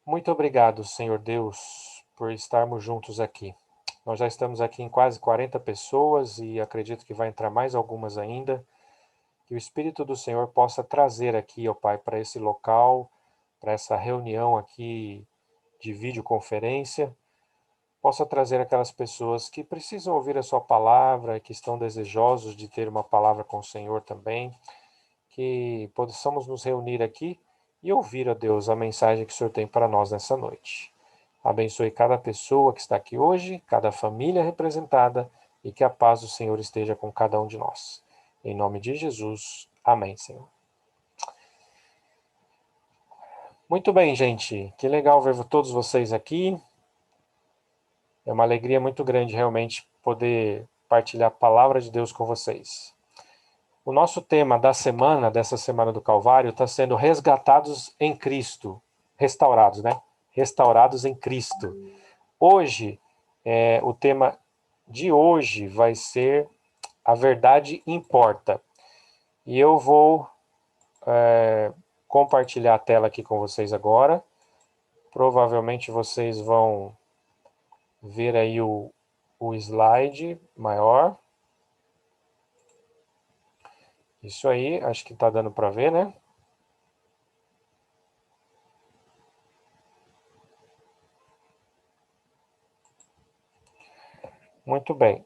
Muito obrigado, Senhor Deus, por estarmos juntos aqui. Nós já estamos aqui em quase 40 pessoas e acredito que vai entrar mais algumas ainda. Que o Espírito do Senhor possa trazer aqui, ó Pai, para esse local, para essa reunião aqui de videoconferência, possa trazer aquelas pessoas que precisam ouvir a sua palavra, que estão desejosos de ter uma palavra com o Senhor também, que possamos nos reunir aqui e ouvir, ó Deus, a mensagem que o Senhor tem para nós nessa noite. Abençoe cada pessoa que está aqui hoje, cada família representada e que a paz do Senhor esteja com cada um de nós. Em nome de Jesus. Amém, Senhor. Muito bem, gente. Que legal ver todos vocês aqui. É uma alegria muito grande realmente poder partilhar a palavra de Deus com vocês. O nosso tema da semana, dessa semana do Calvário, está sendo resgatados em Cristo. Restaurados, né? Restaurados em Cristo. Hoje, o tema de hoje vai ser A Verdade Importa. E eu vou compartilhar a tela aqui com vocês agora. Provavelmente vocês vão ver aí o slide maior. Isso aí, acho que está dando para ver, né? Muito bem.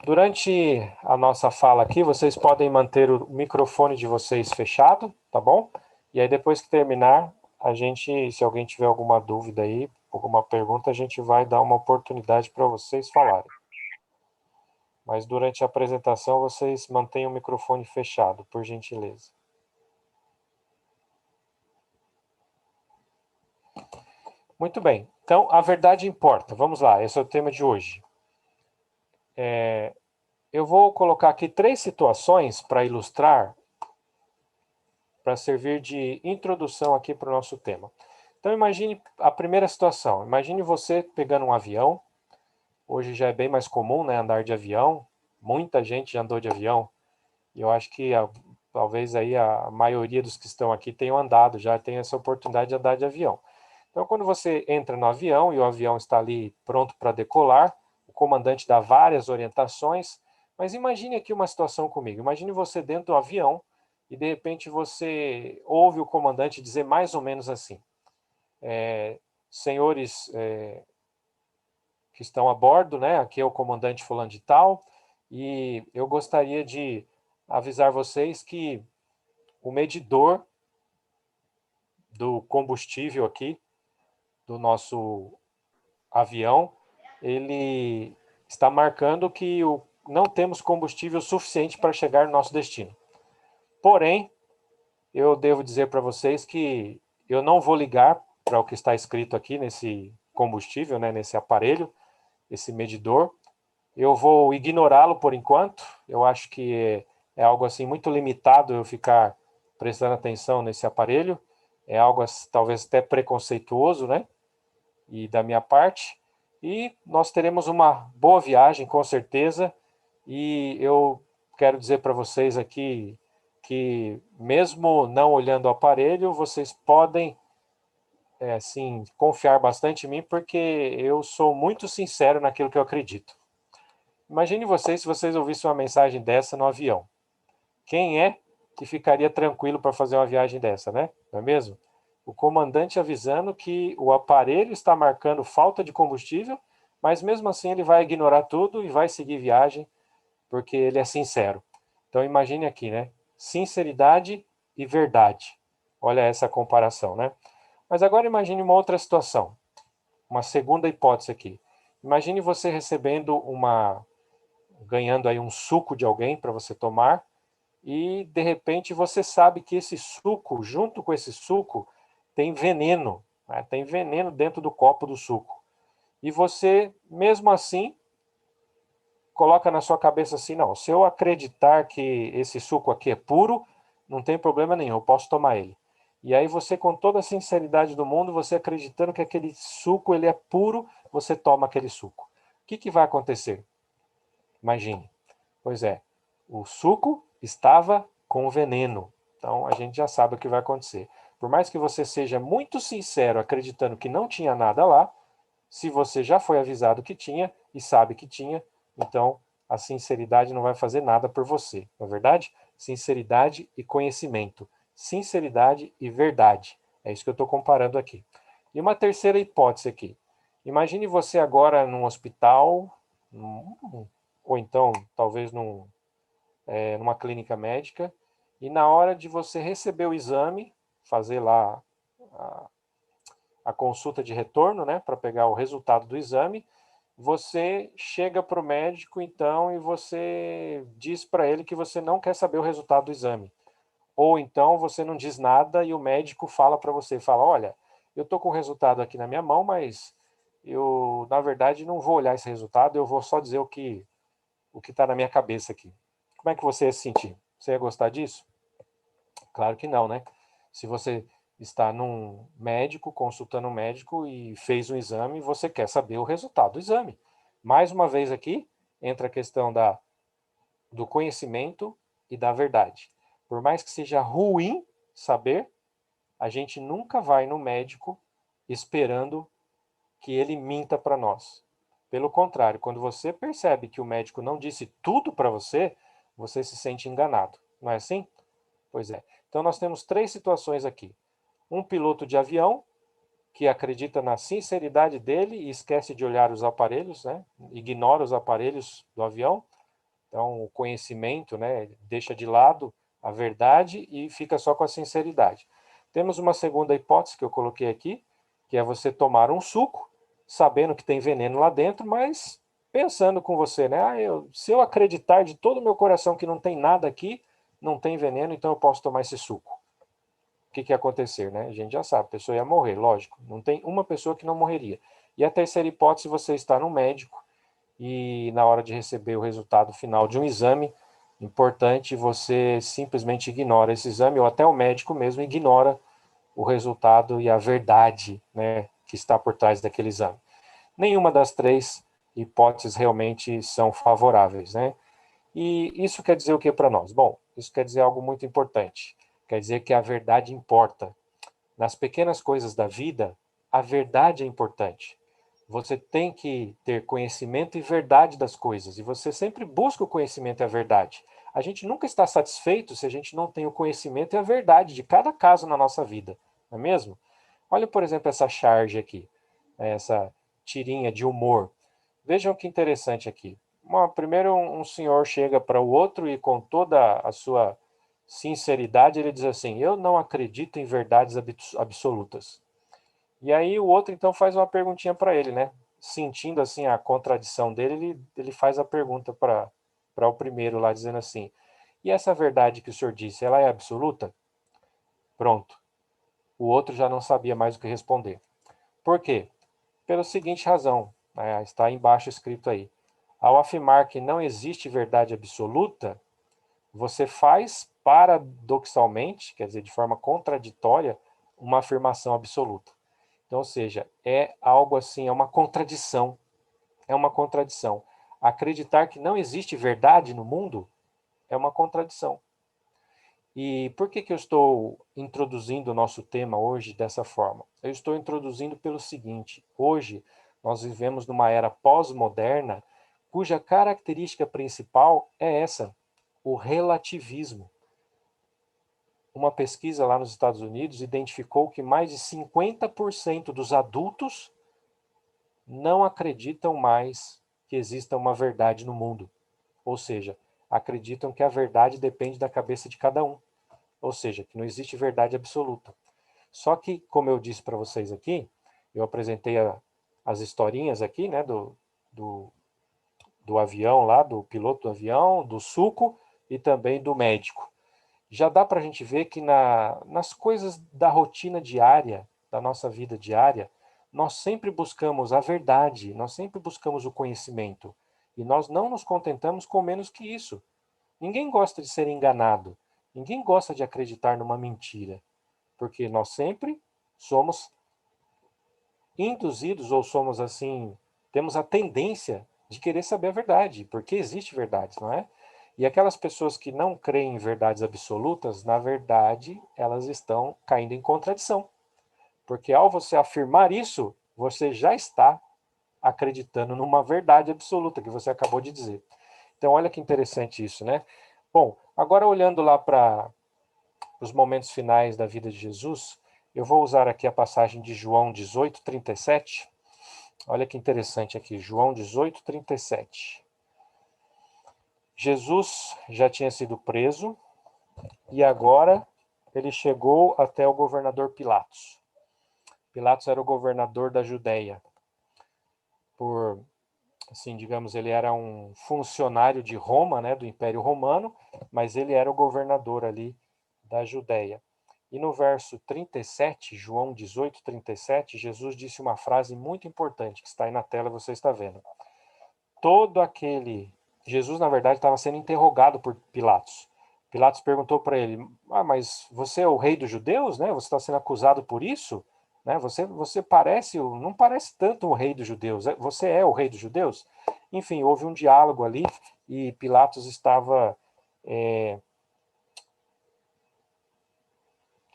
Durante a nossa fala aqui, vocês podem manter o microfone de vocês fechado, tá bom? E aí depois que terminar, a gente, se alguém tiver alguma dúvida aí, alguma pergunta, a gente vai dar uma oportunidade para vocês falarem. Mas durante a apresentação, vocês mantenham o microfone fechado, por gentileza. Muito bem. Então, a verdade importa. Vamos lá, esse é o tema de hoje. Eu vou colocar aqui 3 situações para ilustrar, para servir de introdução aqui para o nosso tema. Então, imagine a primeira situação. Imagine você pegando um avião. Hoje já é bem mais comum, né, andar de avião. Muita gente já andou de avião. E eu acho que talvez aí a maioria dos que estão aqui tenham andado, já tem essa oportunidade de andar de avião. Então, quando você entra no avião e o avião está ali pronto para decolar, o comandante dá várias orientações, mas imagine aqui uma situação comigo. Imagine você dentro do avião e, de repente, você ouve o comandante dizer mais ou menos assim: senhores que estão a bordo, né? Aqui é o comandante fulano de tal, e eu gostaria de avisar vocês que o medidor do combustível aqui do nosso avião, ele está marcando que não temos combustível suficiente para chegar no nosso destino. Porém, eu devo dizer para vocês que eu não vou ligar para o que está escrito aqui nesse combustível, né, nesse aparelho, esse medidor. Eu vou ignorá-lo por enquanto. Eu acho que é algo assim muito limitado eu ficar prestando atenção nesse aparelho. É algo talvez até preconceituoso, né? E da minha parte. E nós teremos uma boa viagem, com certeza. E eu quero dizer para vocês aqui que, mesmo não olhando o aparelho, vocês podem, assim, confiar bastante em mim, porque eu sou muito sincero naquilo que eu acredito. Imagine vocês se vocês ouvissem uma mensagem dessa no avião. Quem é que ficaria tranquilo para fazer uma viagem dessa, né? Não é mesmo? O comandante avisando que o aparelho está marcando falta de combustível, mas mesmo assim ele vai ignorar tudo e vai seguir viagem, porque ele é sincero. Então imagine aqui, né? Sinceridade e verdade. Olha essa comparação, né? Mas agora imagine uma outra situação, uma segunda hipótese aqui. Imagine você ganhando aí um suco de alguém para você tomar, e de repente você sabe que esse suco, junto com esse suco, tem veneno, né? Tem veneno dentro do copo do suco. E você, mesmo assim, coloca na sua cabeça assim: não, se eu acreditar que esse suco aqui é puro, não tem problema nenhum, eu posso tomar ele. E aí você, com toda a sinceridade do mundo, você acreditando que aquele suco ele é puro, você toma aquele suco. O que vai acontecer? Imagine. Pois é, o suco estava com veneno. Então a gente já sabe o que vai acontecer. Por mais que você seja muito sincero acreditando que não tinha nada lá, se você já foi avisado que tinha e sabe que tinha, então a sinceridade não vai fazer nada por você, não é verdade? Sinceridade e conhecimento. Sinceridade e verdade. É isso que eu estou comparando aqui. E uma terceira hipótese aqui. Imagine você agora num hospital, ou então talvez numa clínica médica, e na hora de você receber o exame, fazer lá a, a consulta de retorno, né, para pegar o resultado do exame, você chega para o médico então e você diz para ele que você não quer saber o resultado do exame. Ou então você não diz nada e o médico fala para você, fala, olha, eu estou com o resultado aqui na minha mão, mas eu, na verdade, não vou olhar esse resultado, eu vou só dizer o que está na minha cabeça aqui. Como é que você ia se sentir? Você ia gostar disso? Claro que não, né? Se você está num médico, consultando um médico e fez um exame, você quer saber o resultado do exame. Mais uma vez aqui, entra a questão do conhecimento e da verdade. Por mais que seja ruim saber, a gente nunca vai no médico esperando que ele minta para nós. Pelo contrário, quando você percebe que o médico não disse tudo para você, você se sente enganado. Não é assim? Pois é. Então nós temos três situações aqui. Um piloto de avião que acredita na sinceridade dele e esquece de olhar os aparelhos, né? Ignora os aparelhos do avião. Então o conhecimento, né, deixa de lado a verdade e fica só com a sinceridade. Temos uma segunda hipótese que eu coloquei aqui, que é você tomar um suco, sabendo que tem veneno lá dentro, mas pensando com você, né? Se eu acreditar de todo o meu coração que não tem nada aqui, não tem veneno, então eu posso tomar esse suco. O que ia acontecer, né? A gente já sabe, a pessoa ia morrer, lógico. Não tem uma pessoa que não morreria. E a terceira hipótese, você está no médico e na hora de receber o resultado final de um exame importante, você simplesmente ignora esse exame, ou até o médico mesmo ignora o resultado e a verdade, né, que está por trás daquele exame. Nenhuma das três hipóteses realmente são favoráveis, né? E isso quer dizer o que para nós? Bom, isso quer dizer algo muito importante. Quer dizer que a verdade importa. Nas pequenas coisas da vida, a verdade é importante. Você tem que ter conhecimento e verdade das coisas, e você sempre busca o conhecimento e a verdade. A gente nunca está satisfeito se a gente não tem o conhecimento e a verdade de cada caso na nossa vida, não é mesmo? Olha, por exemplo, essa charge aqui, essa tirinha de humor. Vejam que interessante aqui. Primeiro, um senhor chega para o outro e, com toda a sua sinceridade, ele diz assim: eu não acredito em verdades absolutas. E aí o outro então faz uma perguntinha para ele, né? Sentindo assim a contradição dele, ele faz a pergunta para o primeiro lá, dizendo assim: e essa verdade que o senhor disse, ela é absoluta? Pronto. O outro já não sabia mais o que responder. Por quê? Pela seguinte razão, né? Está embaixo escrito aí. Ao afirmar que não existe verdade absoluta, você faz paradoxalmente, quer dizer, de forma contraditória, uma afirmação absoluta. Então, ou seja, é algo assim, é uma contradição. É uma contradição. Acreditar que não existe verdade no mundo é uma contradição. E por que eu estou introduzindo o nosso tema hoje dessa forma? Eu estou introduzindo pelo seguinte: hoje nós vivemos numa era pós-moderna cuja característica principal é essa, o relativismo. Uma pesquisa lá nos Estados Unidos identificou que mais de 50% dos adultos não acreditam mais que exista uma verdade no mundo. Ou seja, acreditam que a verdade depende da cabeça de cada um. Ou seja, que não existe verdade absoluta. Só que, como eu disse para vocês aqui, eu apresentei as historinhas aqui, né, do, do avião lá, do piloto do avião, do suco e também do médico. Já dá para a gente ver que nas coisas da rotina diária, da nossa vida diária, nós sempre buscamos a verdade, nós sempre buscamos o conhecimento. E nós não nos contentamos com menos que isso. Ninguém gosta de ser enganado. Ninguém gosta de acreditar numa mentira. Porque nós sempre somos induzidos ou somos assim, temos a tendência de querer saber a verdade, porque existe verdade, não é? E aquelas pessoas que não creem em verdades absolutas, na verdade, elas estão caindo em contradição. Porque ao você afirmar isso, você já está acreditando numa verdade absoluta que você acabou de dizer. Então, olha que interessante isso, né? Bom, agora olhando lá para os momentos finais da vida de Jesus, eu vou usar aqui a passagem de João 18:37. Olha que interessante aqui, João 18:37. Jesus já tinha sido preso e agora ele chegou até o governador Pilatos. Pilatos era o governador da Judéia. Por, assim, digamos, ele era um funcionário de Roma, né, do Império Romano, mas ele era o governador ali da Judéia. E no verso 37, João 18:37, Jesus disse uma frase muito importante, que está aí na tela, você está vendo. Todo aquele... Jesus, na verdade, estava sendo interrogado por Pilatos. Pilatos perguntou para ele, mas você é o rei dos judeus, né? Você está sendo acusado por isso? Né? Você parece, não parece tanto o rei dos judeus. Você é o rei dos judeus? Enfim, houve um diálogo ali e Pilatos estava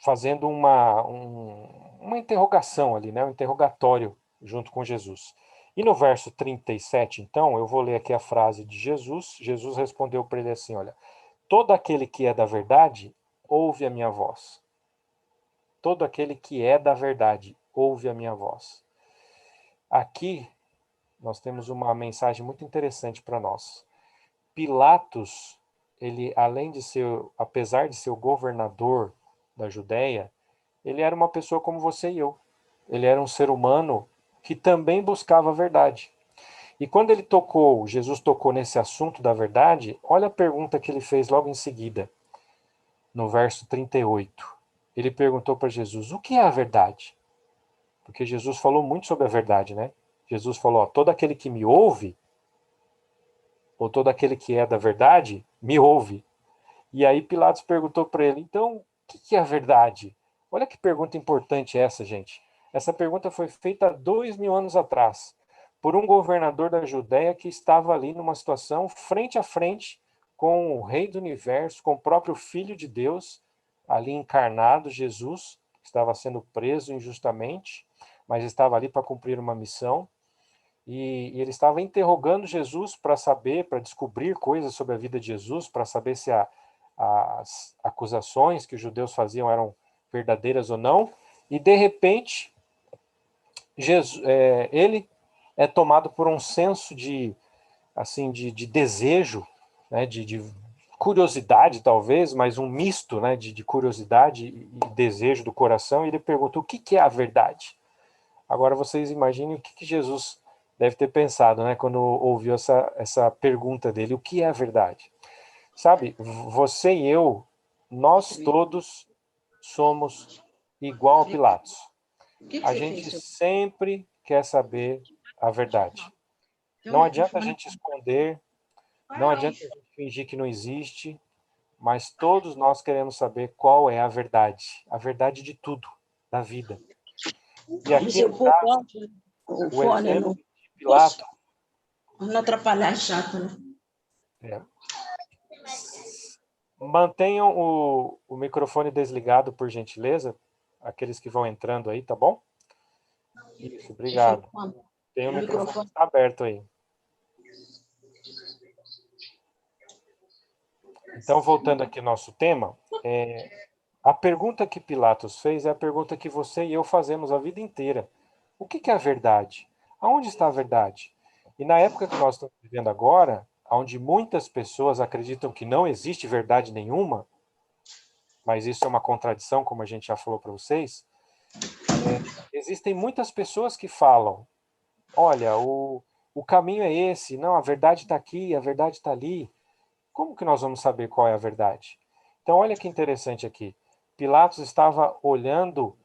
fazendo uma interrogação ali, né? Um interrogatório junto com Jesus. E no verso 37, então, eu vou ler aqui a frase de Jesus. Jesus respondeu para ele assim, olha, todo aquele que é da verdade, ouve a minha voz. Todo aquele que é da verdade, ouve a minha voz. Aqui, nós temos uma mensagem muito interessante para nós. Pilatos, ele, além de ser, apesar de ser o governador da Judéia, ele era uma pessoa como você e eu. Ele era um ser humano que também buscava a verdade. E quando Jesus tocou nesse assunto da verdade, olha a pergunta que ele fez logo em seguida, no verso 38. Ele perguntou para Jesus, o que é a verdade? Porque Jesus falou muito sobre a verdade, né? Jesus falou, todo aquele que me ouve, ou todo aquele que é da verdade, me ouve. E aí Pilatos perguntou para ele, então, o que é a verdade? Olha que pergunta importante essa, gente. Essa pergunta foi feita há 2000 anos atrás, por um governador da Judéia que estava ali numa situação frente a frente com o rei do universo, com o próprio Filho de Deus, ali encarnado, Jesus, que estava sendo preso injustamente, mas estava ali para cumprir uma missão. E ele estava interrogando Jesus para saber, para descobrir coisas sobre a vida de Jesus, para saber se as acusações que os judeus faziam eram verdadeiras ou não. E de repente, ele é tomado por um senso de, assim, de desejo, né, de curiosidade talvez, mas um misto, né, de curiosidade e desejo do coração. E ele pergunta: o que é a verdade? Agora vocês imaginem o que Jesus deve ter pensado, né, quando ouviu essa pergunta dele: o que é a verdade? Sabe, você e eu, nós todos somos igual a Pilatos. O que A você gente fez? sempre quer saber a verdade. Não adianta a gente esconder, não adianta a gente fingir que não existe, mas todos nós queremos saber qual é a verdade de tudo, da vida. E aqui Se eu no pôr caso, o o fone, exemplo não, de Pilatos não atrapalhar é chato, né? é, mantenham o microfone desligado, por gentileza, aqueles que vão entrando aí, tá bom? Isso, Que obrigado. fica Tem o o microfone que microfone. está aberto aí. Então, voltando aqui ao nosso tema, a pergunta que Pilatos fez é a pergunta que você e eu fazemos a vida inteira. O que é a verdade? Aonde está a verdade? E na época que nós estamos vivendo agora, onde muitas pessoas acreditam que não existe verdade nenhuma, mas isso é uma contradição, como a gente já falou para vocês, existem muitas pessoas que falam, olha, o caminho é esse, não, a verdade está aqui, a verdade está ali. Como que nós vamos saber qual é a verdade? Então, olha que interessante aqui. Pilatos estava olhando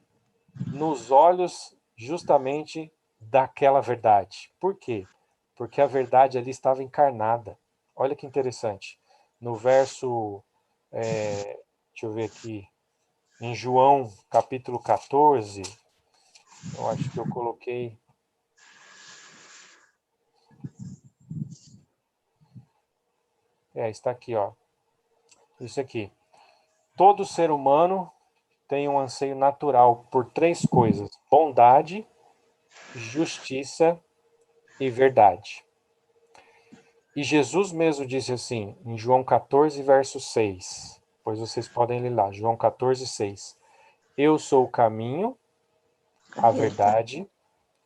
nos olhos justamente daquela verdade. Por quê? Porque a verdade ali estava encarnada. Olha que interessante. No verso, deixa eu ver aqui, em João capítulo 14, eu acho que eu coloquei. Está aqui, ó. Isso aqui. Todo ser humano tem um anseio natural por três coisas: bondade, justiça e verdade. E Jesus mesmo disse assim, em João 14, verso 6. Pois vocês podem ler lá, João 14, 6. Eu sou o caminho, a verdade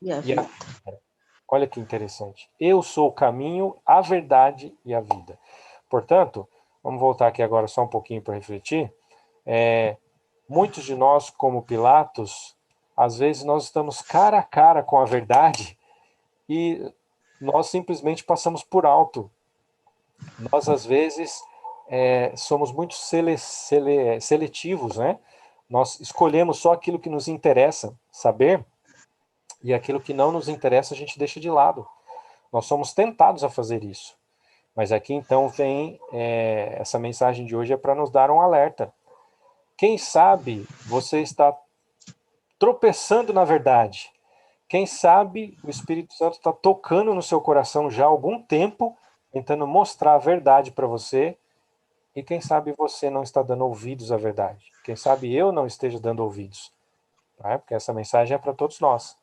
E a e a vida. vida. Olha que interessante. Eu sou o caminho, a verdade e a vida. Portanto, vamos voltar aqui agora só um pouquinho para refletir. Muitos de nós, como Pilatos, às vezes nós estamos cara a cara com a verdade e nós simplesmente passamos por alto. Nós, às vezes, somos muito seletivos, né? Nós escolhemos só aquilo que nos interessa saber e aquilo que não nos interessa a gente deixa de lado. Nós somos tentados a fazer isso. Mas aqui então vem essa mensagem de hoje é para nos dar um alerta. Quem sabe você está tropeçando na verdade. Quem sabe o Espírito Santo está tocando no seu coração já há algum tempo, tentando mostrar a verdade para você. E quem sabe você não está dando ouvidos à verdade. Quem sabe eu não esteja dando ouvidos. Né? Porque essa mensagem é para todos nós.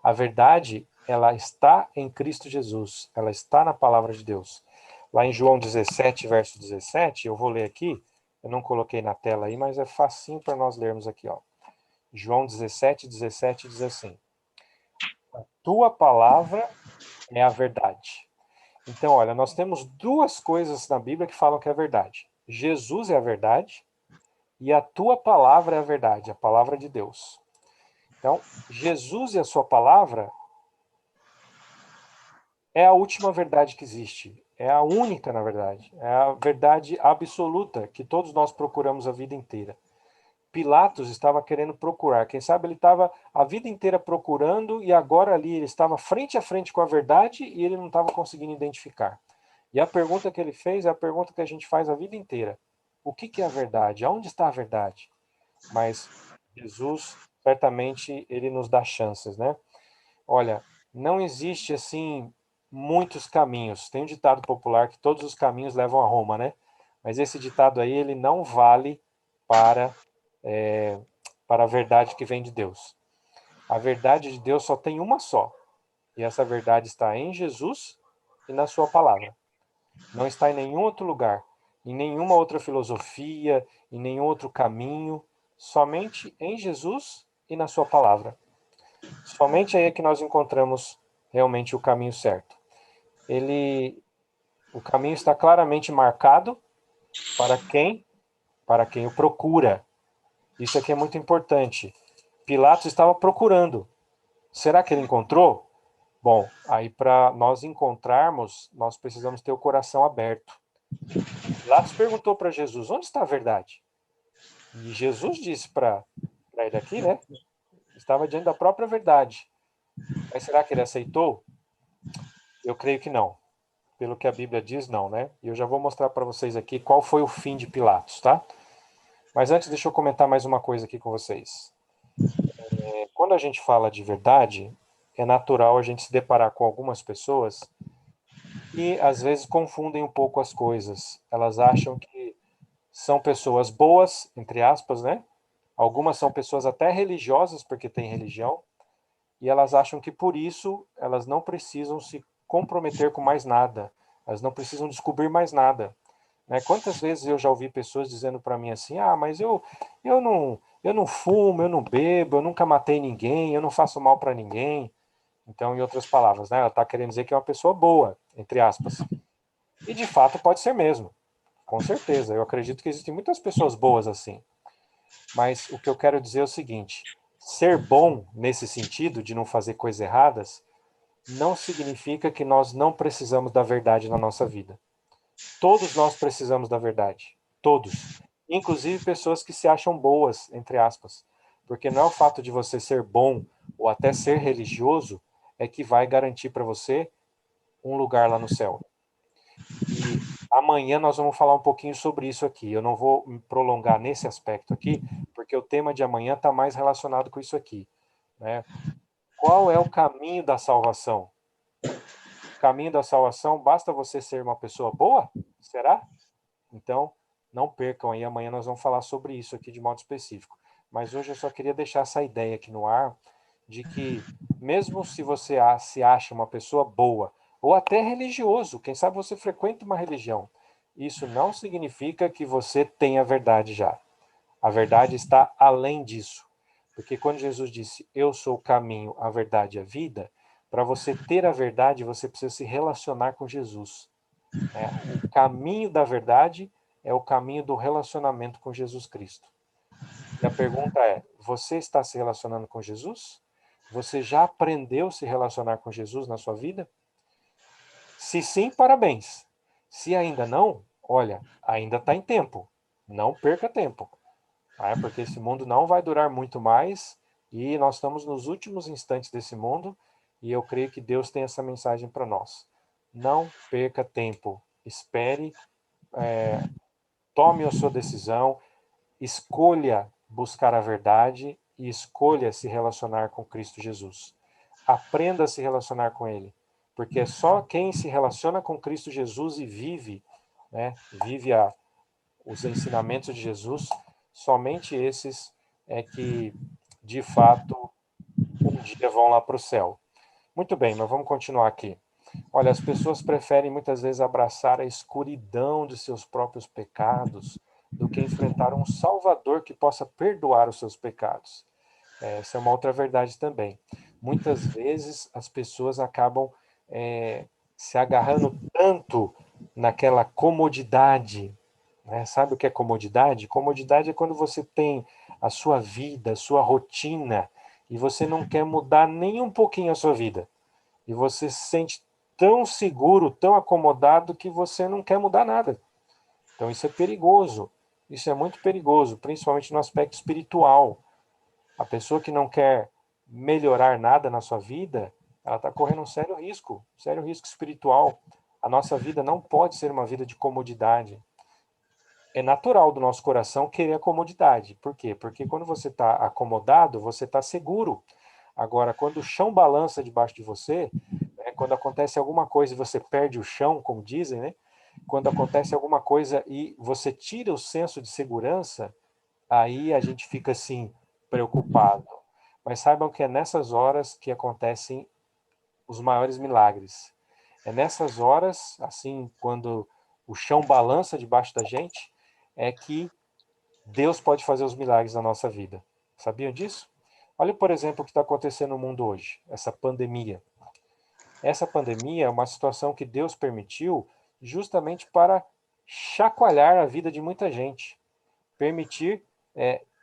A verdade, ela está em Cristo Jesus. Ela está na palavra de Deus. Lá em João 17, verso 17, eu vou ler aqui. Eu não coloquei na tela aí, mas é facinho para nós lermos aqui. Ó. João 17, 17 diz assim: Tua palavra é a verdade. Então, olha, nós temos duas coisas na Bíblia que falam que é verdade. Jesus é a verdade e a tua palavra é a verdade, a palavra de Deus. Então, Jesus e a sua palavra é a última verdade que existe. É a única, na verdade. É a verdade absoluta que todos nós procuramos a vida inteira. Pilatos estava querendo procurar. Quem sabe ele estava a vida inteira procurando e agora ali ele estava frente a frente com a verdade e ele não estava conseguindo identificar. E a pergunta que ele fez é a pergunta que a gente faz a vida inteira. O que é a verdade? Aonde está a verdade? Mas Jesus, certamente, ele nos dá chances, né? Olha, não existe assim muitos caminhos. Tem um ditado popular que todos os caminhos levam a Roma, né? Mas esse ditado aí ele não vale para é, para a verdade que vem de Deus. A verdade de Deus só tem uma só, e essa verdade está em Jesus e na sua palavra. Não está em nenhum outro lugar, em nenhuma outra filosofia, em nenhum outro caminho, somente em Jesus e na sua palavra. Somente aí é que nós encontramos realmente o caminho certo. O caminho está claramente marcado para quem? Para quem o procura. Isso aqui é muito importante. Pilatos estava procurando. Será que ele encontrou? Bom, aí para nós encontrarmos, nós precisamos ter o coração aberto. Pilatos perguntou para Jesus: onde está a verdade? E Jesus disse para ele aqui, né? Estava diante da própria verdade. Mas será que ele aceitou? Eu creio que não. Pelo que a Bíblia diz, não, né? E eu já vou mostrar para vocês aqui qual foi o fim de Pilatos, tá? Mas antes, deixa eu comentar mais uma coisa aqui com vocês. Quando a gente fala de verdade, é natural a gente se deparar com algumas pessoas que às vezes confundem um pouco as coisas. Elas acham que são pessoas boas, entre aspas, né? Algumas são pessoas até religiosas, porque têm religião, e elas acham que por isso elas não precisam se comprometer com mais nada, elas não precisam descobrir mais nada. Né? Quantas vezes eu já ouvi pessoas dizendo para mim assim: ah, mas eu não fumo, eu não bebo, eu nunca matei ninguém, eu não faço mal para ninguém. Então, em outras palavras, né, ela está querendo dizer que é uma pessoa boa, entre aspas. E de fato pode ser mesmo, com certeza. Eu acredito que existem muitas pessoas boas assim. Mas o que eu quero dizer é o seguinte: ser bom nesse sentido de não fazer coisas erradas não significa que nós não precisamos da verdade na nossa vida. Todos nós precisamos da verdade. Todos. Inclusive pessoas que se acham boas, entre aspas. Porque não é o fato de você ser bom ou até ser religioso é que vai garantir para você um lugar lá no céu. E amanhã nós vamos falar um pouquinho sobre isso aqui. Eu não vou me prolongar nesse aspecto aqui, porque o tema de amanhã está mais relacionado com isso aqui. Né? Qual é o caminho da salvação? O caminho da salvação, basta você ser uma pessoa boa? Será? Então, não percam aí, amanhã nós vamos falar sobre isso aqui de modo específico. Mas hoje eu só queria deixar essa ideia aqui no ar, de que mesmo se você se acha uma pessoa boa, ou até religioso, quem sabe você frequenta uma religião, isso não significa que você tem a verdade já. A verdade está além disso. Porque quando Jesus disse, eu sou o caminho, a verdade e a vida, para você ter a verdade, você precisa se relacionar com Jesus. O caminho da verdade é o caminho do relacionamento com Jesus Cristo. E a pergunta é, você está se relacionando com Jesus? Você já aprendeu a se relacionar com Jesus na sua vida? Se sim, parabéns. Se ainda não, olha, ainda está em tempo. Não perca tempo. Porque esse mundo não vai durar muito mais e nós estamos nos últimos instantes desse mundo e eu creio que Deus tem essa mensagem para nós. Não perca tempo. Espere, tome a sua decisão, escolha buscar a verdade e escolha se relacionar com Cristo Jesus. Aprenda a se relacionar com Ele, porque é só quem se relaciona com Cristo Jesus e vive, vive os ensinamentos de Jesus, somente esses é que, de fato, um dia vão lá para o céu. Muito bem, mas vamos continuar aqui. Olha, as pessoas preferem muitas vezes abraçar a escuridão de seus próprios pecados do que enfrentar um Salvador que possa perdoar os seus pecados. Essa é uma outra verdade também. Muitas vezes as pessoas acabam se agarrando tanto naquela comodidade, né? Sabe o que é comodidade? Comodidade é quando você tem a sua vida, a sua rotina, e você não quer mudar nem um pouquinho a sua vida. E você se sente tão seguro, tão acomodado, que você não quer mudar nada. Então isso é perigoso. Isso é muito perigoso, principalmente no aspecto espiritual. A pessoa que não quer melhorar nada na sua vida, ela está correndo um sério risco espiritual. A nossa vida não pode ser uma vida de comodidade. É natural do nosso coração querer a comodidade. Por quê? Porque quando você está acomodado, você está seguro. Agora, quando o chão balança debaixo de você, quando acontece alguma coisa e você perde o chão, como dizem, né? Quando acontece alguma coisa e você tira o senso de segurança, aí a gente fica assim, preocupado. Mas saibam que é nessas horas que acontecem os maiores milagres. É nessas horas, assim, quando o chão balança debaixo da gente, é que Deus pode fazer os milagres na nossa vida. Sabiam disso? Olha, por exemplo, o que está acontecendo no mundo hoje, essa pandemia. Essa pandemia é uma situação que Deus permitiu justamente para chacoalhar a vida de muita gente, permitir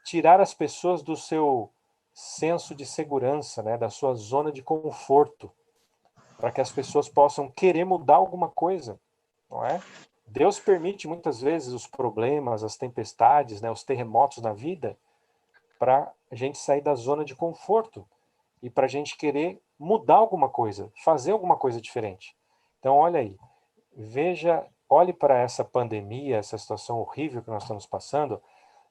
tirar as pessoas do seu senso de segurança, né, da sua zona de conforto, para que as pessoas possam querer mudar alguma coisa, não é? Deus permite muitas vezes os problemas, as tempestades, né, os terremotos na vida, para a gente sair da zona de conforto e para a gente querer mudar alguma coisa, fazer alguma coisa diferente. Então, olha aí, olhe para essa pandemia, essa situação horrível que nós estamos passando,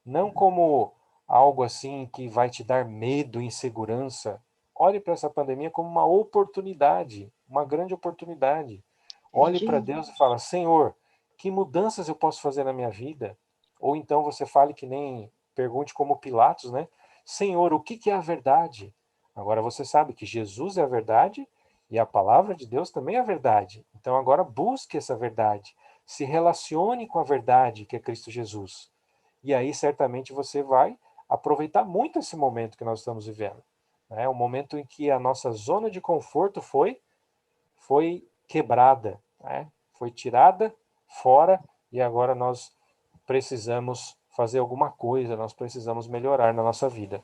não como algo assim que vai te dar medo, insegurança. Olhe para essa pandemia como uma oportunidade, uma grande oportunidade. Olhe para Entendi. Deus e fala, Senhor, que mudanças eu posso fazer na minha vida? Ou então você fale que nem, pergunte como Pilatos, né? Senhor, o que é a verdade? Agora você sabe que Jesus é a verdade e a palavra de Deus também é a verdade. Então agora busque essa verdade. Se relacione com a verdade que é Cristo Jesus. E aí certamente você vai aproveitar muito esse momento que nós estamos vivendo. É um momento em que a nossa zona de conforto foi quebrada, né? Foi tirada fora e agora nós precisamos fazer alguma coisa, nós precisamos melhorar na nossa vida.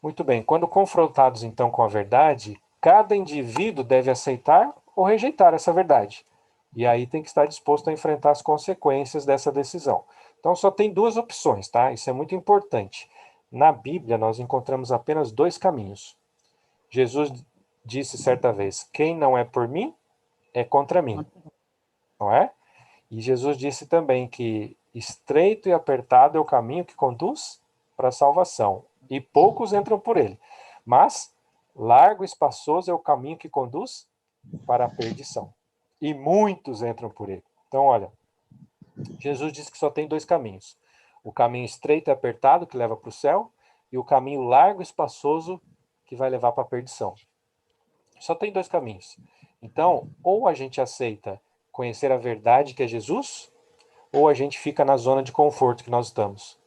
Muito bem, quando confrontados então com a verdade, cada indivíduo deve aceitar ou rejeitar essa verdade. E aí tem que estar disposto a enfrentar as consequências dessa decisão. Então só tem duas opções, tá? Isso é muito importante. Na Bíblia nós encontramos apenas dois caminhos. Jesus disse certa vez: quem não é por mim é contra mim, não é? E Jesus disse também que estreito e apertado é o caminho que conduz para a salvação, e poucos entram por ele. Mas largo e espaçoso é o caminho que conduz para a perdição, e muitos entram por ele. Então, olha, Jesus disse que só tem dois caminhos. O caminho estreito e apertado, que leva para o céu, e o caminho largo e espaçoso, que vai levar para a perdição. Só tem dois caminhos. Então, ou a gente aceita conhecer a verdade, que é Jesus, ou a gente fica na zona de conforto que nós estamos,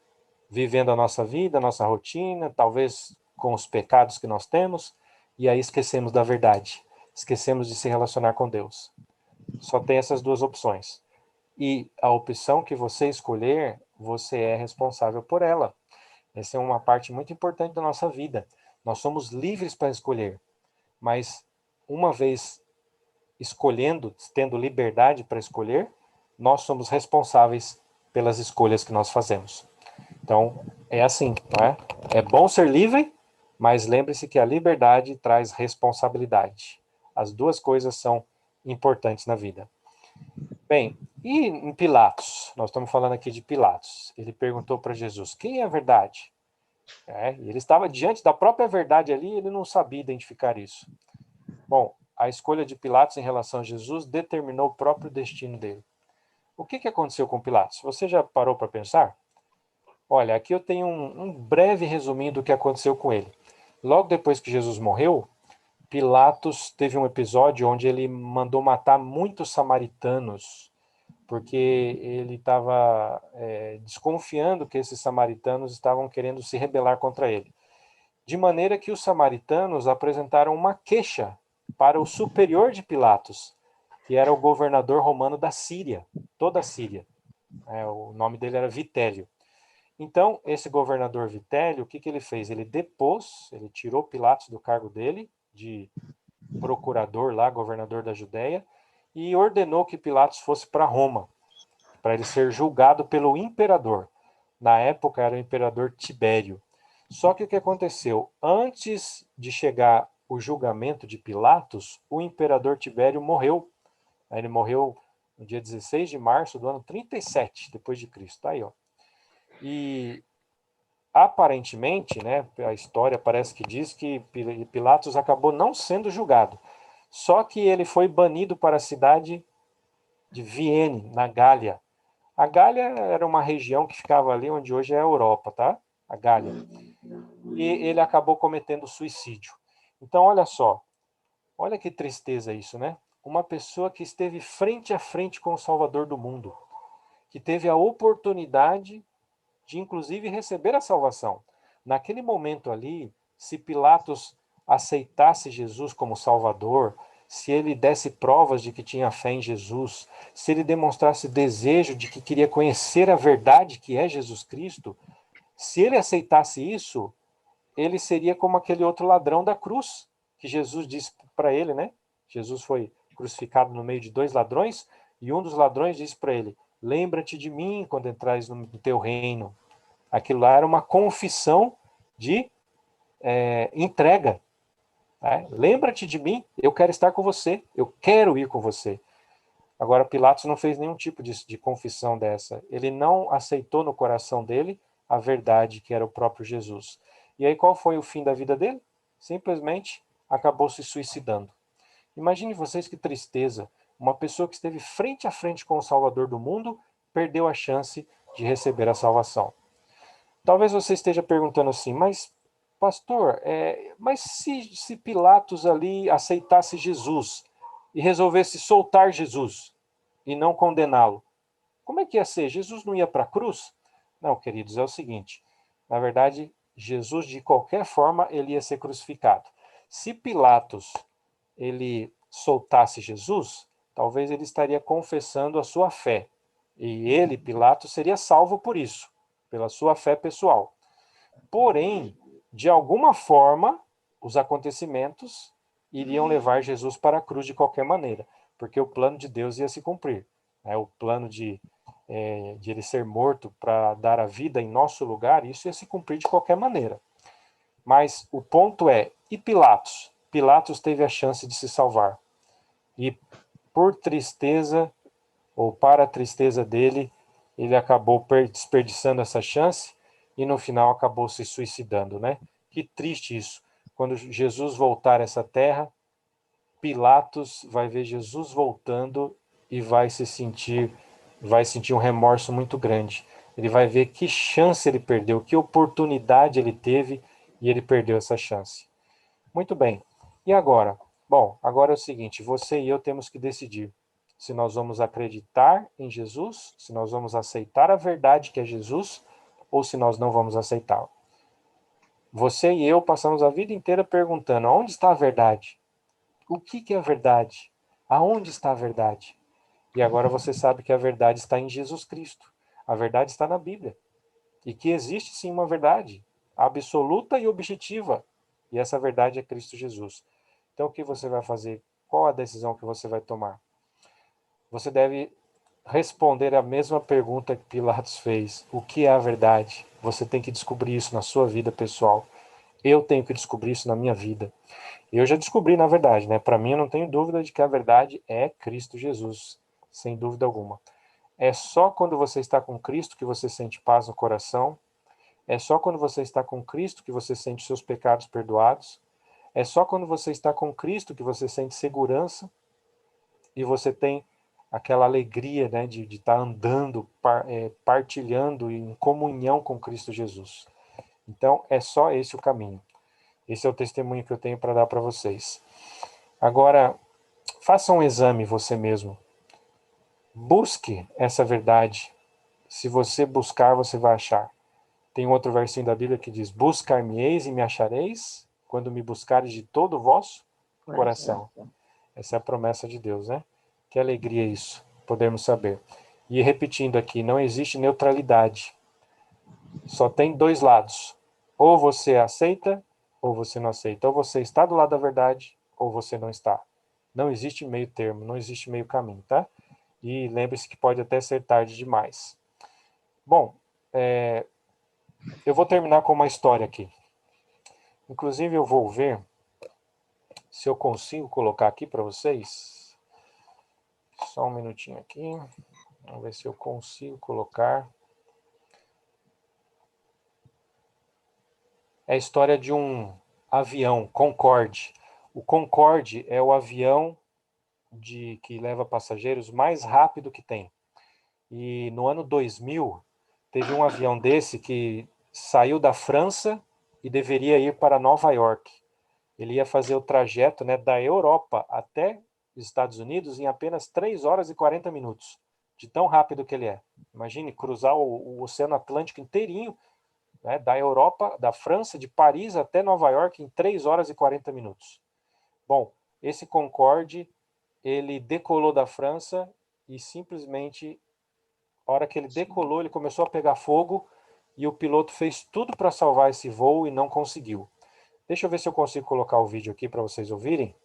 vivendo a nossa vida, a nossa rotina, talvez com os pecados que nós temos, e aí esquecemos da verdade, esquecemos de se relacionar com Deus. Só tem essas duas opções. E a opção que você escolher, você é responsável por ela. Essa é uma parte muito importante da nossa vida. Nós somos livres para escolher, mas uma vez escolhendo, tendo liberdade para escolher, nós somos responsáveis pelas escolhas que nós fazemos. Então, é assim, não é? É bom ser livre, mas lembre-se que a liberdade traz responsabilidade. As duas coisas são importantes na vida. Bem, e em Pilatos? Nós estamos falando aqui de Pilatos. Ele perguntou para Jesus, quem é a verdade? E ele estava diante da própria verdade ali, ele não sabia identificar isso. Bom, a escolha de Pilatos em relação a Jesus determinou o próprio destino dele. O que aconteceu com Pilatos? Você já parou para pensar? Olha, aqui eu tenho um breve resuminho do que aconteceu com ele. Logo depois que Jesus morreu, Pilatos teve um episódio onde ele mandou matar muitos samaritanos, porque ele estava desconfiando que esses samaritanos estavam querendo se rebelar contra ele. De maneira que os samaritanos apresentaram uma queixa para o superior de Pilatos, que era o governador romano da Síria, toda a Síria. O nome dele era Vitélio. Então, esse governador Vitélio, o que ele fez? Ele depôs, ele tirou Pilatos do cargo dele, de procurador lá, governador da Judéia, e ordenou que Pilatos fosse para Roma, para ele ser julgado pelo imperador. Na época era o imperador Tibério. Só que o que aconteceu? Antes de chegar o julgamento de Pilatos, o imperador Tibério morreu. Ele morreu no dia 16 de março do ano 37 depois de Cristo. Tá aí, ó. E aparentemente, né, a história parece que diz que Pilatos acabou não sendo julgado. Só que ele foi banido para a cidade de Vienne, na Gália. A Gália era uma região que ficava ali onde hoje é a Europa, tá? A Gália. E ele acabou cometendo suicídio. Então, olha só. Olha que tristeza isso, né? Uma pessoa que esteve frente a frente com o Salvador do mundo, que teve a oportunidade de, inclusive, receber a salvação. Naquele momento ali, se Pilatos aceitasse Jesus como Salvador, se ele desse provas de que tinha fé em Jesus, se ele demonstrasse desejo de que queria conhecer a verdade que é Jesus Cristo, se ele aceitasse isso, ele seria como aquele outro ladrão da cruz, que Jesus disse para ele, né? Jesus foi crucificado no meio de dois ladrões, e um dos ladrões disse para ele, lembra-te de mim quando entrares no teu reino. Aquilo lá era uma confissão de entrega. Né? Lembra-te de mim, eu quero estar com você, eu quero ir com você. Agora, Pilatos não fez nenhum tipo de confissão dessa. Ele não aceitou no coração dele a verdade que era o próprio Jesus. E aí, qual foi o fim da vida dele? Simplesmente acabou se suicidando. Imagine vocês que tristeza. Uma pessoa que esteve frente a frente com o Salvador do mundo perdeu a chance de receber a salvação. Talvez você esteja perguntando assim, mas pastor, mas se Pilatos ali aceitasse Jesus e resolvesse soltar Jesus e não condená-lo, como é que ia ser? Jesus não ia para a cruz? Não, queridos, é o seguinte, na verdade, Jesus de qualquer forma ele ia ser crucificado. Se Pilatos ele soltasse Jesus, talvez ele estaria confessando a sua fé. E ele, Pilatos, seria salvo por isso, pela sua fé pessoal. Porém, de alguma forma, os acontecimentos iriam levar Jesus para a cruz de qualquer maneira, porque o plano de Deus ia se cumprir. O plano de ele ser morto para dar a vida em nosso lugar, isso ia se cumprir de qualquer maneira. Mas o ponto é, e Pilatos? Pilatos teve a chance de se salvar. E por tristeza, ou para a tristeza dele, ele acabou desperdiçando essa chance e no final acabou se suicidando, né? Que triste isso. Quando Jesus voltar a essa terra, Pilatos vai ver Jesus voltando e vai se sentir vai sentir um remorso muito grande. Ele vai ver que chance ele perdeu, que oportunidade ele teve e ele perdeu essa chance. Muito bem. E agora? Bom, agora é o seguinte, você e eu temos que decidir se nós vamos acreditar em Jesus, se nós vamos aceitar a verdade que é Jesus, ou se nós não vamos aceitá-la. Você e eu passamos a vida inteira perguntando, onde está a verdade? O que é a verdade? Aonde está a verdade? E agora você sabe que a verdade está em Jesus Cristo. A verdade está na Bíblia. E que existe sim uma verdade absoluta e objetiva. E essa verdade é Cristo Jesus. Então o que você vai fazer? Qual a decisão que você vai tomar? Você deve responder a mesma pergunta que Pilatos fez. O que é a verdade? Você tem que descobrir isso na sua vida pessoal. Eu tenho que descobrir isso na minha vida. Eu já descobri, na verdade, né? Para mim, eu não tenho dúvida de que a verdade é Cristo Jesus, sem dúvida alguma. É só quando você está com Cristo que você sente paz no coração. É só quando você está com Cristo que você sente seus pecados perdoados. É só quando você está com Cristo que você sente segurança e você tem aquela alegria, né, de estar andando, partilhando em comunhão com Cristo Jesus. Então, é só esse o caminho. Esse é o testemunho que eu tenho para dar para vocês. Agora, faça um exame você mesmo. Busque essa verdade. Se você buscar, você vai achar. Tem um outro versinho da Bíblia que diz: buscar-me-eis e me achareis, quando me buscares de todo o vosso coração. Essa é a promessa de Deus, né? Que alegria isso, podermos saber. E repetindo aqui, não existe neutralidade. Só tem dois lados. Ou você aceita, ou você não aceita. Ou você está do lado da verdade, ou você não está. Não existe meio termo, não existe meio caminho, tá? E lembre-se que pode até ser tarde demais. Bom, eu vou terminar com uma história aqui. Inclusive eu vou ver se eu consigo colocar aqui para vocês. Só um minutinho aqui. Vamos ver se eu consigo colocar. É a história de um avião, Concorde. O Concorde é o avião que leva passageiros mais rápido que tem. E no ano 2000, teve um avião desse que saiu da França e deveria ir para Nova York. Ele ia fazer o trajeto, né, da Europa até os Estados Unidos em apenas 3 horas e 40 minutos, de tão rápido que ele é. Imagine cruzar o Oceano Atlântico inteirinho, né, da Europa, da França, de Paris até Nova York em 3 horas e 40 minutos. Bom, esse Concorde, ele decolou da França e simplesmente, a hora que ele decolou, ele começou a pegar fogo e o piloto fez tudo para salvar esse voo e não conseguiu. Deixa eu ver se eu consigo colocar o vídeo aqui para vocês ouvirem.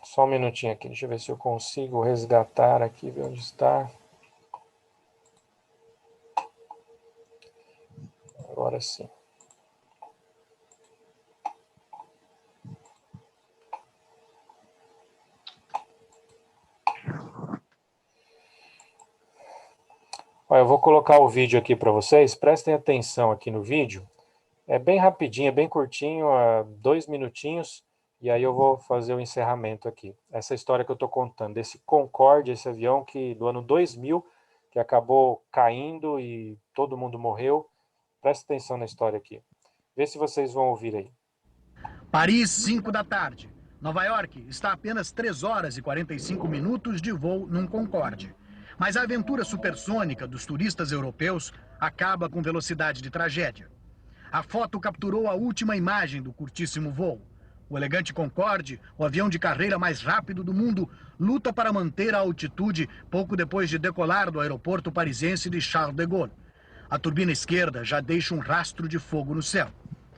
Só um minutinho aqui, deixa eu ver se eu consigo resgatar aqui, ver onde está. Agora sim. Olha, eu vou colocar o vídeo aqui para vocês, prestem atenção aqui no vídeo. É bem rapidinho, é bem curtinho, 2 minutinhos, e aí eu vou fazer o encerramento aqui. Essa história que eu estou contando, desse Concorde, esse avião que do ano 2000, que acabou caindo e todo mundo morreu. Presta atenção na história aqui. Vê se vocês vão ouvir aí. Paris, 5 da tarde. Nova York está a apenas 3 horas e 45 minutos de voo num Concorde. Mas a aventura supersônica dos turistas europeus acaba com velocidade de tragédia. A foto capturou a última imagem do curtíssimo voo. O elegante Concorde, o avião de carreira mais rápido do mundo, luta para manter a altitude pouco depois de decolar do aeroporto parisiense de Charles de Gaulle. A turbina esquerda já deixa um rastro de fogo no céu.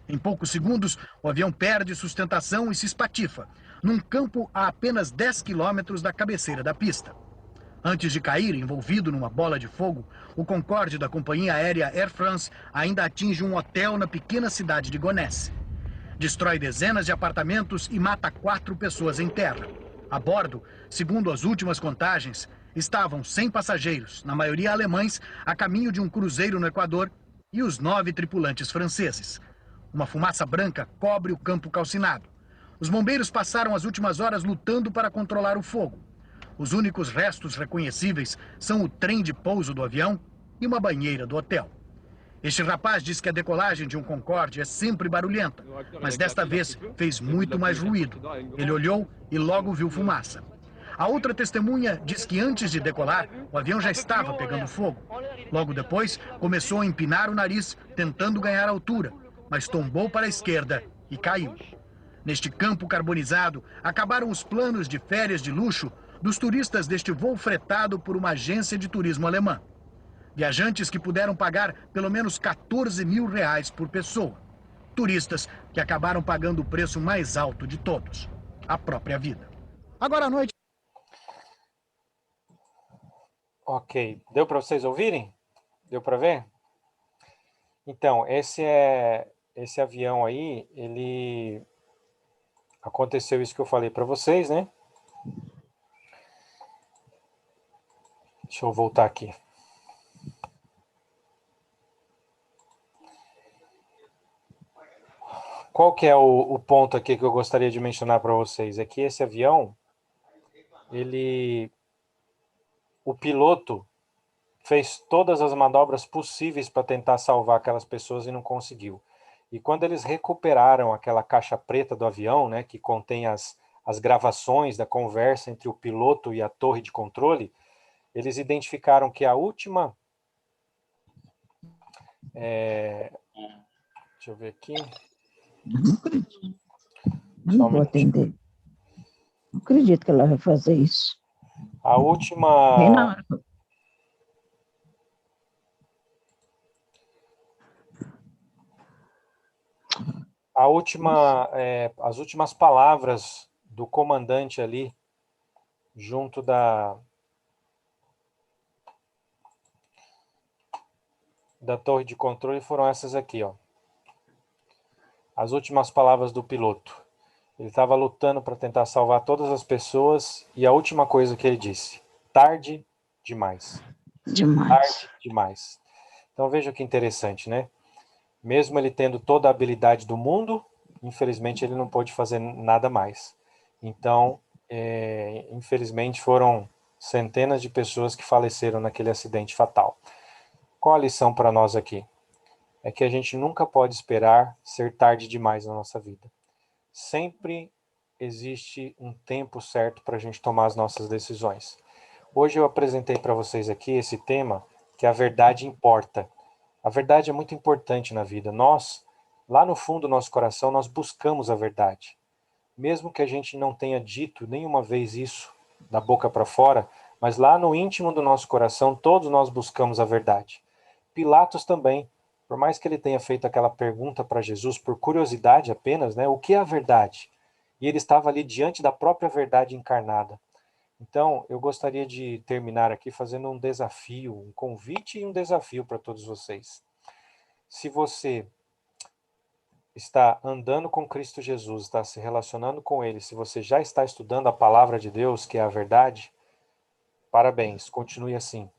Em poucos segundos, o avião perde sustentação e se espatifa, num campo a apenas 10 quilômetros da cabeceira da pista. Antes de cair, envolvido numa bola de fogo, o Concorde da companhia aérea Air France ainda atinge um hotel na pequena cidade de Gonesse. Destrói dezenas de apartamentos e mata 4 pessoas em terra. A bordo, segundo as últimas contagens, estavam 100 passageiros, na maioria alemães, a caminho de um cruzeiro no Equador, e os 9 tripulantes franceses. Uma fumaça branca cobre o campo calcinado. Os bombeiros passaram as últimas horas lutando para controlar o fogo. Os únicos restos reconhecíveis são o trem de pouso do avião e uma banheira do hotel. Este rapaz diz que a decolagem de um Concorde é sempre barulhenta, mas desta vez fez muito mais ruído. Ele olhou e logo viu fumaça. A outra testemunha diz que antes de decolar, o avião já estava pegando fogo. Logo depois, começou a empinar o nariz, tentando ganhar altura, mas tombou para a esquerda e caiu. Neste campo carbonizado, acabaram os planos de férias de luxo dos turistas deste voo fretado por uma agência de turismo alemã. Viajantes que puderam pagar pelo menos 14 mil reais por pessoa. Turistas que acabaram pagando o preço mais alto de todos, a própria vida. Agora à noite... Ok, deu para vocês ouvirem? Deu para ver? Então, esse avião aí, ele... Aconteceu isso que eu falei para vocês, né? Deixa eu voltar aqui. Qual que é o ponto aqui que eu gostaria de mencionar para vocês? É que esse avião, o piloto fez todas as manobras possíveis para tentar salvar aquelas pessoas e não conseguiu. E quando eles recuperaram aquela caixa preta do avião, né, que contém as gravações da conversa entre o piloto e a torre de controle, eles identificaram que a última... deixa eu ver aqui. Não acredito. Eu não vou atender. Não acredito que ela vai fazer isso. A última... Bem na hora. As últimas palavras do comandante ali, junto da torre de controle, foram essas aqui, ó. As últimas palavras do piloto. Ele estava lutando para tentar salvar todas as pessoas e a última coisa que ele disse: tarde demais. Demais. Tarde demais. Então veja que interessante, né? Mesmo ele tendo toda a habilidade do mundo, infelizmente ele não pôde fazer nada mais. Então, infelizmente foram centenas de pessoas que faleceram naquele acidente fatal. Qual a lição para nós aqui? É que a gente nunca pode esperar ser tarde demais na nossa vida. Sempre existe um tempo certo para a gente tomar as nossas decisões. Hoje eu apresentei para vocês aqui esse tema, que a verdade importa. A verdade é muito importante na vida. Nós, lá no fundo do nosso coração, nós buscamos a verdade. Mesmo que a gente não tenha dito nenhuma vez isso da boca para fora, mas lá no íntimo do nosso coração, todos nós buscamos a verdade. Pilatos também, por mais que ele tenha feito aquela pergunta para Jesus por curiosidade apenas, né, o que é a verdade? E ele estava ali diante da própria verdade encarnada. Então, eu gostaria de terminar aqui fazendo um desafio, um convite e um desafio para todos vocês. Se você está andando com Cristo Jesus, está se relacionando com Ele, se você já está estudando a palavra de Deus, que é a verdade, parabéns, continue assim.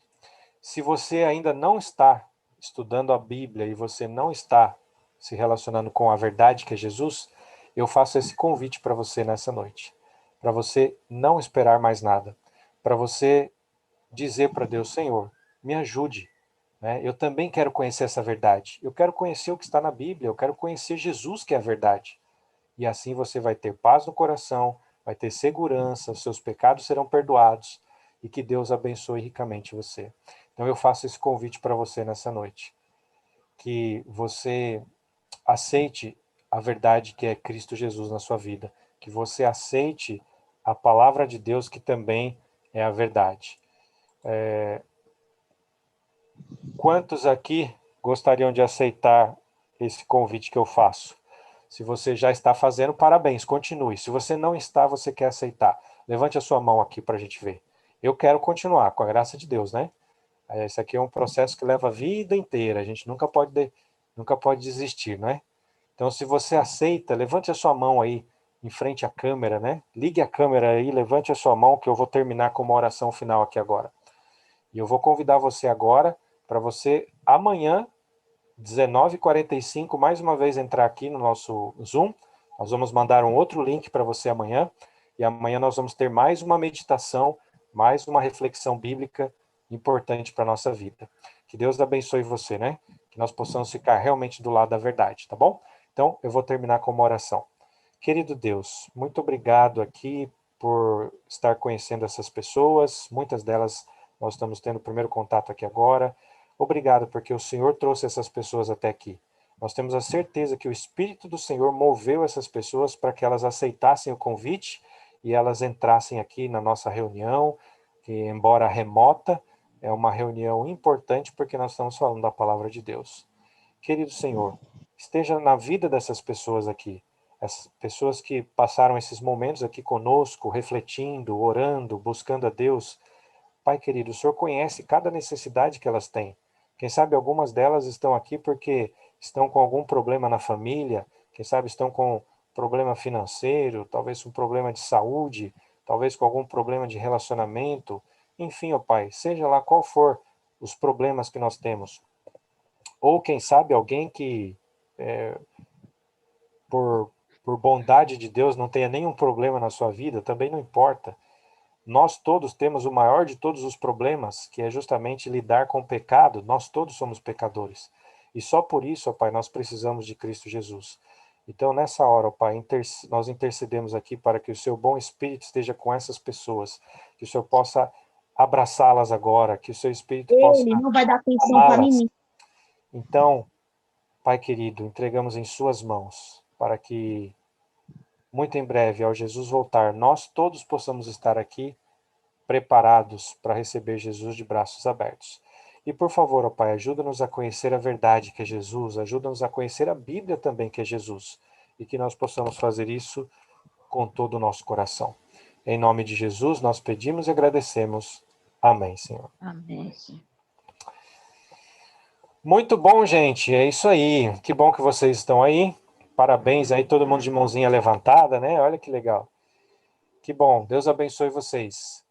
Se você ainda não está estudando a Bíblia e você não está se relacionando com a verdade, que é Jesus, eu faço esse convite para você nessa noite. Para você não esperar mais nada. Para você dizer para Deus: Senhor, me ajude. Né? Eu também quero conhecer essa verdade. Eu quero conhecer o que está na Bíblia. Eu quero conhecer Jesus, que é a verdade. E assim você vai ter paz no coração, vai ter segurança, os seus pecados serão perdoados e que Deus abençoe ricamente você. Então eu faço esse convite para você nessa noite. Que você aceite a verdade que é Cristo Jesus na sua vida. Que você aceite a palavra de Deus, que também é a verdade. Quantos aqui gostariam de aceitar esse convite que eu faço? Se você já está fazendo, parabéns, continue. Se você não está, você quer aceitar, levante a sua mão aqui para a gente ver. Eu quero continuar, com a graça de Deus, né? Esse aqui é um processo que leva a vida inteira, a gente nunca pode desistir, não é? Então, se você aceita, levante a sua mão aí, em frente à câmera, né? Ligue a câmera aí, levante a sua mão que eu vou terminar com uma oração final aqui agora. E eu vou convidar você agora para você amanhã, 19h45, mais uma vez entrar aqui no nosso Zoom. Nós vamos mandar um outro link para você amanhã. E amanhã nós vamos ter mais uma meditação, mais uma reflexão bíblica importante para a nossa vida. Que Deus abençoe você, né? Que nós possamos ficar realmente do lado da verdade, tá bom? Então, eu vou terminar com uma oração. Querido Deus, muito obrigado aqui por estar conhecendo essas pessoas. Muitas delas nós estamos tendo o primeiro contato aqui agora. Obrigado porque o Senhor trouxe essas pessoas até aqui. Nós temos a certeza que o Espírito do Senhor moveu essas pessoas para que elas aceitassem o convite e elas entrassem aqui na nossa reunião, que embora remota, é uma reunião importante porque nós estamos falando da palavra de Deus. Querido Senhor, esteja na vida dessas pessoas aqui, as pessoas que passaram esses momentos aqui conosco, refletindo, orando, buscando a Deus. Pai querido, o Senhor conhece cada necessidade que elas têm. Quem sabe algumas delas estão aqui porque estão com algum problema na família, quem sabe estão com problema financeiro, talvez com problema de saúde, talvez com algum problema de relacionamento. Enfim, ó Pai, seja lá qual for os problemas que nós temos. Ou quem sabe alguém que, por bondade de Deus, não tenha nenhum problema na sua vida, também não importa. Nós todos temos o maior de todos os problemas, que é justamente lidar com o pecado. Nós todos somos pecadores. E só por isso, ó Pai, nós precisamos de Cristo Jesus. Então, nessa hora, ó Pai, nós intercedemos aqui para que o Seu bom Espírito esteja com essas pessoas, que o Senhor possa abraçá-las agora, que o Seu Espírito possa Ele não vai dar atenção para amá-las. mim. Então, Pai querido, entregamos em Suas mãos, para que muito em breve, ao Jesus voltar, nós todos possamos estar aqui preparados para receber Jesus de braços abertos. E por favor, ó Pai, ajuda-nos a conhecer a verdade que é Jesus, ajuda-nos a conhecer a Bíblia também que é Jesus, e que nós possamos fazer isso com todo o nosso coração. Em nome de Jesus, nós pedimos e agradecemos. Amém, Senhor. Amém, Senhor. Muito bom, gente, é isso aí. Que bom que vocês estão aí. Parabéns aí, todo mundo de mãozinha levantada, né? Olha que legal. Que bom, Deus abençoe vocês.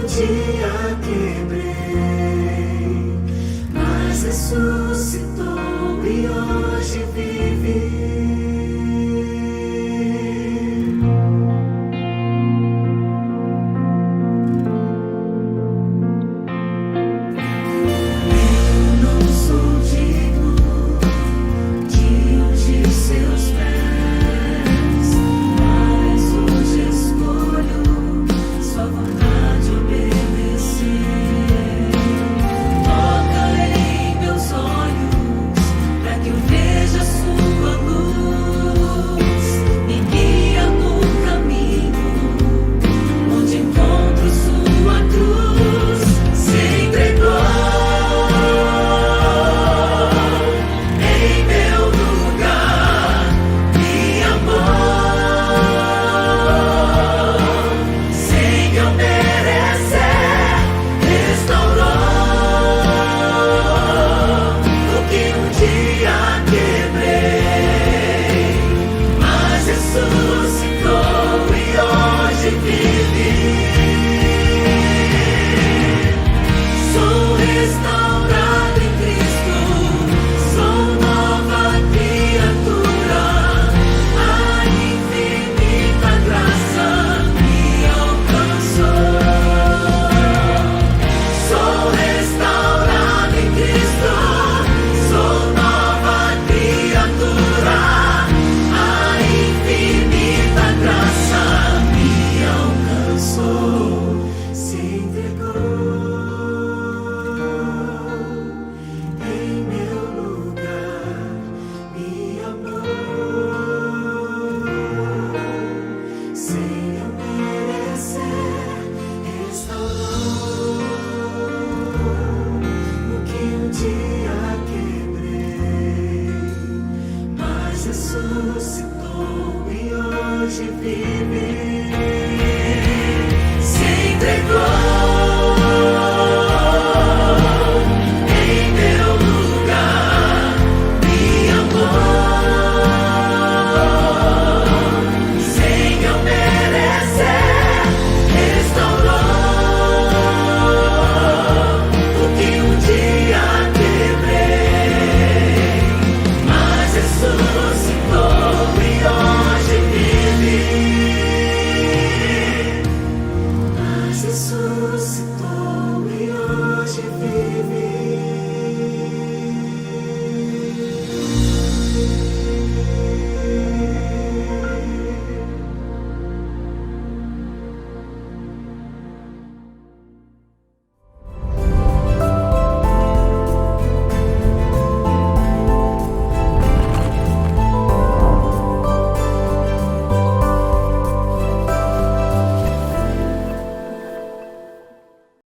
Dia quebrei, mas a sua